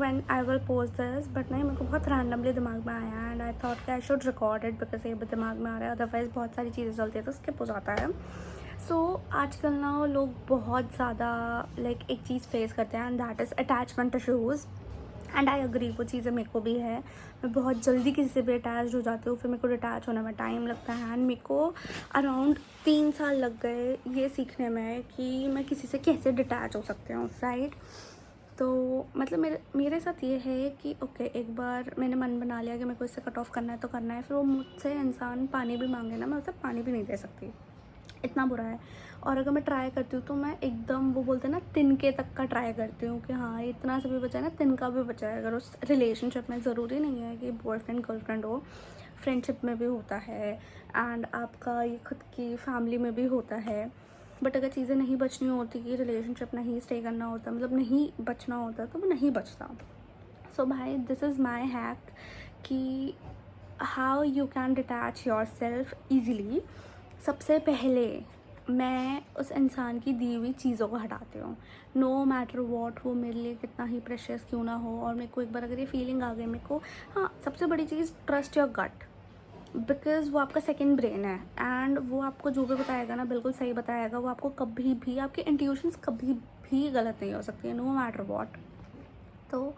When I will post this, but नहीं, मेरे को बहुत रैंडमली दिमाग में आया एंड आई थॉट कि I should record it because ये भी दिमाग में आ रहा है, अदरवाइज़ बहुत सारी चीज़ें चलती है तो स्किप हो जाता है। सो आजकल ना लोग बहुत ज़्यादा लाइक एक चीज़ फेस करते हैं and that is attachment issues. And I agree, वो चीज़ें मेरे को भी है। मैं बहुत जल्दी किसी से भी अटैच हो जाती हूँ, फिर मेरे को डिटैच होने में टाइम लगता है एंड मेरे को अराउंड 3 साल लग गए ये सीखने में कि मैं किसी से कैसे डिटैच हो सकती हूँ, राइट। तो मतलब मेरे मेरे साथ ये है कि ओके, एक बार मैंने मन बना लिया कि मेरे को इससे कट ऑफ करना है तो करना है, फिर वो मुझसे इंसान पानी भी मांगे ना, मैं उसे पानी भी नहीं दे सकती, इतना बुरा है। और अगर मैं ट्राई करती हूँ तो मैं एकदम, वो बोलते हैं ना, तिनके तक का ट्राई करती हूँ कि हाँ इतना सा भी बचा है ना, तिनका भी बचा है। अगर उस रिलेशनशिप में, ज़रूरी नहीं है कि बॉयफ्रेंड गर्लफ्रेंड हो, फ्रेंडशिप में भी होता है एंड आपका ये खुद की फैमिली में भी होता है। बट अगर चीज़ें नहीं बचनी होती, कि रिलेशनशिप नहीं स्टे करना होता, मतलब नहीं बचना होता, तो वो नहीं बचता। सो भाई, दिस इज़ माई हैक कि how you can detach your self easily. सबसे पहले मैं उस इंसान की दी हुई चीज़ों को हटाती हूँ, नो मैटर वॉट, वो मेरे लिए कितना ही प्रेशियस क्यों ना हो। और मेरे को एक बार अगर ये फीलिंग आ गई मेरे को, हाँ, सबसे बड़ी चीज़, ट्रस्ट योर गट, बिकॉज़ वो आपका सेकंड ब्रेन है एंड वो आपको जो भी बताएगा ना, बिल्कुल सही बताएगा। वो आपको कभी भी, आपके इंट्यूशंस कभी भी गलत नहीं हो सकती है, नो मैटर वॉट। तो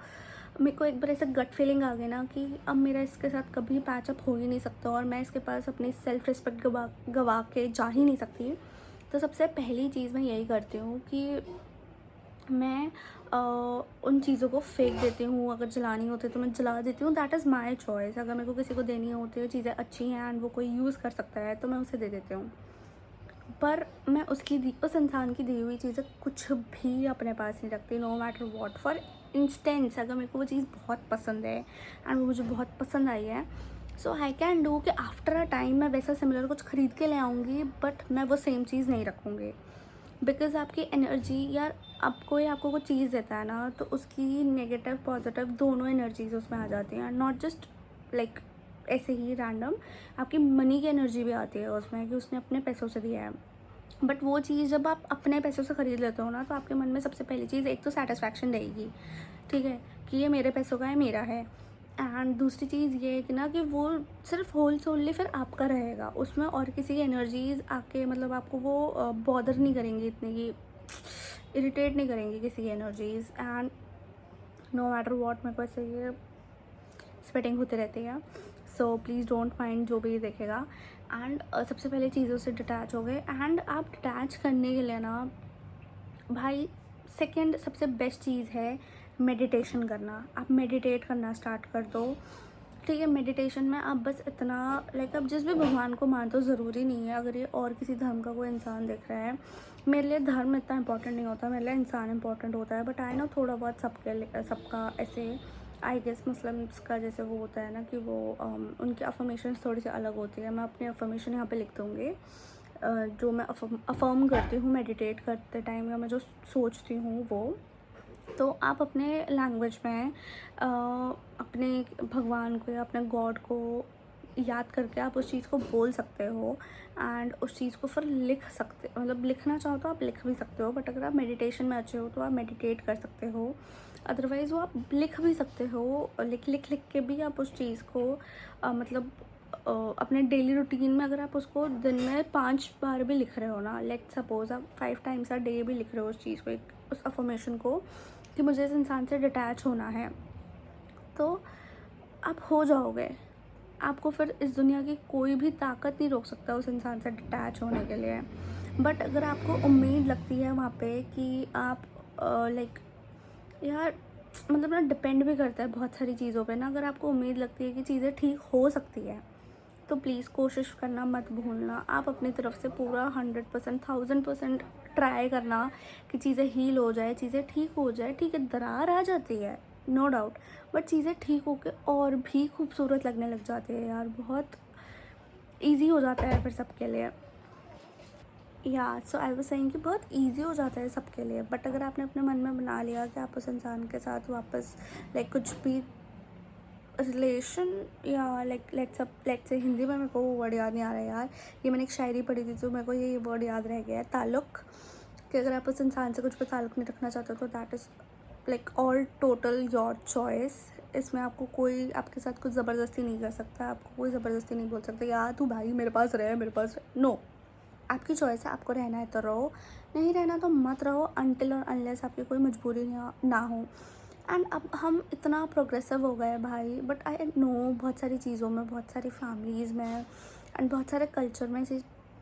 मेरे को एक बार ऐसे गट फीलिंग आ गई ना कि अब मेरा इसके साथ कभी पैचअप हो ही नहीं सकता और मैं इसके पास अपनी सेल्फ रिस्पेक्ट गवा गवा के जा ही नहीं सकती। तो सबसे पहली चीज़ मैं यही करती हूँ कि मैं उन चीज़ों को फेंक देती हूँ। अगर जलानी होती है तो मैं जला देती हूँ, दैट इज़ माई चॉइस। अगर मेरे को किसी को देनी होती है, चीज़ें अच्छी हैं एंड वो कोई यूज़ कर सकता है, तो मैं उसे दे देती हूँ। पर मैं उस इंसान की दी हुई चीज़ें कुछ भी अपने पास नहीं रखती, no matter what. For instance, अगर मेरे को वो चीज़ बहुत पसंद है एंड वो मुझे बहुत पसंद आई है, सो आई कैन डू कि आफ्टर अ टाइम मैं वैसा सिमिलर कुछ ख़रीद के ले आऊँगी, बट मैं वो सेम चीज़ नहीं रखूँगी। बिकॉज़ आपकी एनर्जी, यार, आपको कोई चीज़ देता है ना, तो उसकी नेगेटिव पॉजिटिव दोनों एनर्जीज उसमें आ जाती हैं, नॉट जस्ट लाइक ऐसे ही रैंडम। आपकी मनी की एनर्जी भी आती है उसमें कि उसने अपने पैसों से दिया है। बट वो चीज़ जब आप अपने पैसों से ख़रीद लेते हो ना, तो आपके मन में सबसे पहली चीज़ एक तो सेटिस्फैक्शन रहेगी, ठीक है, कि ये मेरे पैसों का है, मेरा है। एंड दूसरी चीज़ ये है कि ना, कि वो सिर्फ होल सोलली फिर आपका रहेगा, उसमें और किसी की एनर्जीज आके, मतलब आपको वो बॉदर नहीं करेंगी इतनी, कि इरिटेट नहीं करेंगी किसी की energies. And no matter what, मेरे को ऐसे ये स्वेटिंग होती रहती है, सो प्लीज़ डोंट माइंड जो भी देखेगा। एंड सबसे पहले चीज़ों से डिटैच हो गए। एंड आप डिटैच करने के लिए ना भाई, सेकंड सबसे बेस्ट चीज़ है मेडिटेशन करना। आप मेडिटेट करना स्टार्ट कर दो, ठीक है। मेडिटेशन में आप बस इतना, लाइक, आप जिस भी भगवान को मानते हो, ज़रूरी नहीं है अगर ये और किसी धर्म का कोई इंसान देख रहा है। मेरे लिए धर्म इतना इंपॉर्टेंट नहीं होता, मेरे लिए इंसान इंपॉर्टेंट होता है। बट आई नो थोड़ा बहुत सबका ऐसे, आई गेस मुस्लिम्स का जैसे वो होता है ना, कि वो उनकी अफर्मेशन थोड़ी सी अलग होती है। मैं अपनी अफर्मेशन यहाँ पे लिख दूँगी, जो मैं अफर्म करती हूँ मेडिटेट करते टाइम, या मैं जो सोचती हूँ वो। तो आप अपने लैंग्वेज में अपने भगवान को या अपने गॉड को याद करके आप उस चीज़ को बोल सकते हो एंड उस चीज़ को फिर लिख सकते, मतलब लिखना चाहो तो आप लिख भी सकते हो। बट अगर आप मेडिटेशन में अच्छे हो तो आप मेडिटेट कर सकते हो, अदरवाइज़ वो आप लिख भी सकते हो। लिख के भी आप उस चीज़ को मतलब अपने डेली रूटीन में, अगर आप उसको दिन में 5 बार भी लिख रहे हो ना, लेट सपोज आप 5 टाइम्स अ डे भी लिख रहे हो उस चीज़ को, उस अफर्मेशन को, कि मुझे इस इंसान से डिटैच होना है, तो आप हो जाओगे। आपको फिर इस दुनिया की कोई भी ताकत नहीं रोक सकता उस इंसान से डिटैच होने के लिए। बट अगर आपको उम्मीद लगती है वहाँ पे कि आप लाइक, यार, मतलब ना, डिपेंड भी करता है बहुत सारी चीज़ों पे ना। अगर आपको उम्मीद लगती है कि चीज़ें ठीक हो सकती है, तो प्लीज़ कोशिश करना मत भूलना। आप अपनी तरफ से पूरा 100%, 1000% ट्राई करना कि चीज़ें हील हो जाए, चीज़ें ठीक हो जाए। ठीक है, दरार आ जाती है, नो डाउट, बट चीज़ें ठीक होके और भी खूबसूरत लगने लग जाती है यार, बहुत ईज़ी हो जाता है फिर सबके लिए। या सो आई वाज सेइंग कि बहुत ईज़ी हो जाता है सबके लिए। बट अगर आपने अपने मन में बना लिया कि आप उस इंसान के साथ वापस, लाइक, कुछ भी रिलेशन, या लाइक लेट्स से, हिंदी में मेरे को वो वर्ड याद नहीं आ रहा है यार, ये मैंने एक शायरी पढ़ी थी तो मेरे को ये वर्ड याद रह गया है, ताल्लुक़। कि अगर आप उस इंसान से कुछ भी ताल्लुक़ नहीं रखना चाहते तो that is like all total your choice. इसमें आपको कोई आपके साथ कुछ ज़बरदस्ती नहीं कर सकता, आपको कोई ज़बरदस्ती नहीं बोल सकता यार तू भाई मेरे पास रहे, मेरे पास नो। आपकी चॉइस है, आपको रहना है तो रहो, नहीं रहना तो मत रहो अनटिल और अनलेस आपकी कोई मजबूरी ना हो। एंड अब हम इतना प्रोग्रेसिव हो गए भाई, बट आई नो बहुत सारी चीज़ों में, बहुत सारी फैमिलीज़ में एंड बहुत सारे कल्चर में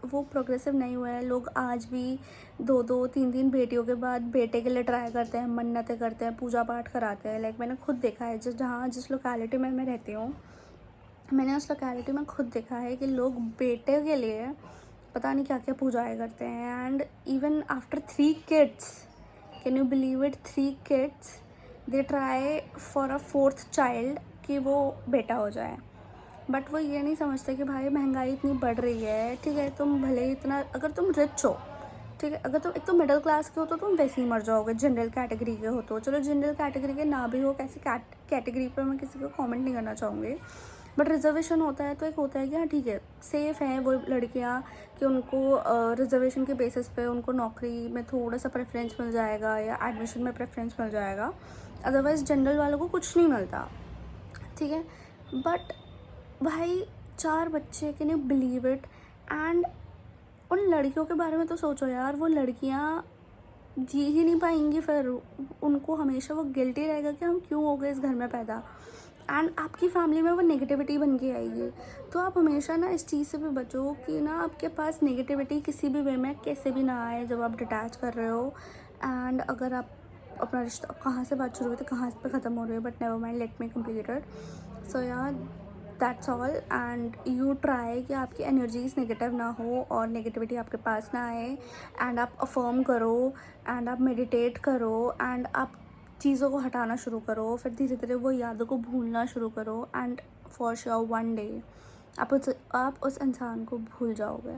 वो प्रोग्रेसिव नहीं हुए हैं। लोग आज भी 2-2 3-3 बेटियों के बाद बेटे के लिए ट्राई करते हैं, मन्नतें करते हैं, पूजा पाठ कराते हैं। लाइक मैंने खुद देखा है, जिस लोकेलिटी में मैं रहती हूँ, मैंने उस लोकेलिटी में खुद देखा है कि लोग बेटे के लिए पता नहीं क्या क्या पूजाएँ करते हैं। And even after 3 kids, can you believe it, 3 kids they try for a 4th child कि वो बेटा हो जाए। बट वो ये नहीं समझते कि भाई महंगाई इतनी बढ़ रही है, ठीक है, तुम भले ही इतना, अगर तुम रिच हो, ठीक है, अगर तुम एक तो मिडिल क्लास के हो तो तुम वैसे ही मर जाओगे, जनरल कैटेगरी के हो तो चलो, जनरल कैटेगरी के ना भी हो, कैसी कैटेगरी पर मैं किसी को कमेंट नहीं करना चाहूँगी, बट रिजर्वेशन होता है तो एक होता है कि हाँ ठीक है, सेफ़ हैं वो लड़कियाँ कि उनको रिजर्वेशन के बेसिस पे उनको नौकरी में थोड़ा सा प्रेफरेंस मिल जाएगा या एडमिशन में प्रेफरेंस मिल जाएगा, अदरवाइज़ जनरल वालों को कुछ नहीं मिलता, ठीक है। बट भाई 4 बच्चे, can you believe it. And उन लड़कियों के बारे में तो सोचो यार, वो लड़कियाँ जी ही नहीं पाएंगी, फिर उनको हमेशा वो गिल्टी रहेगा कि हम क्यों हो गए इस घर में पैदा। एंड आपकी फैमिली में वो नेगेटिविटी बन के आएगी। तो आप हमेशा ना इस चीज़ से भी बचो कि ना आपके पास नेगेटिविटी किसी भी वे में कैसे भी ना आए जब आप डिटैच कर रहे हो। एंड अगर आप अपना रिश्ता, कहाँ से बात शुरू हुई थी कहाँ पे ख़त्म हो रही है, but never mind, let me complete it. So यार that's all. And you try कि आपकी एनर्जीज नेगेटिव ना हो और नेगेटिविटी आपके पास ना आए। एंड आप अफर्म करो, एंड आप मेडिटेट करो, एंड आप चीज़ों को हटाना शुरू करो, फिर धीरे धीरे वो यादों को भूलना शुरू करो। And for sure one day आप उस इंसान को भूल जाओगे।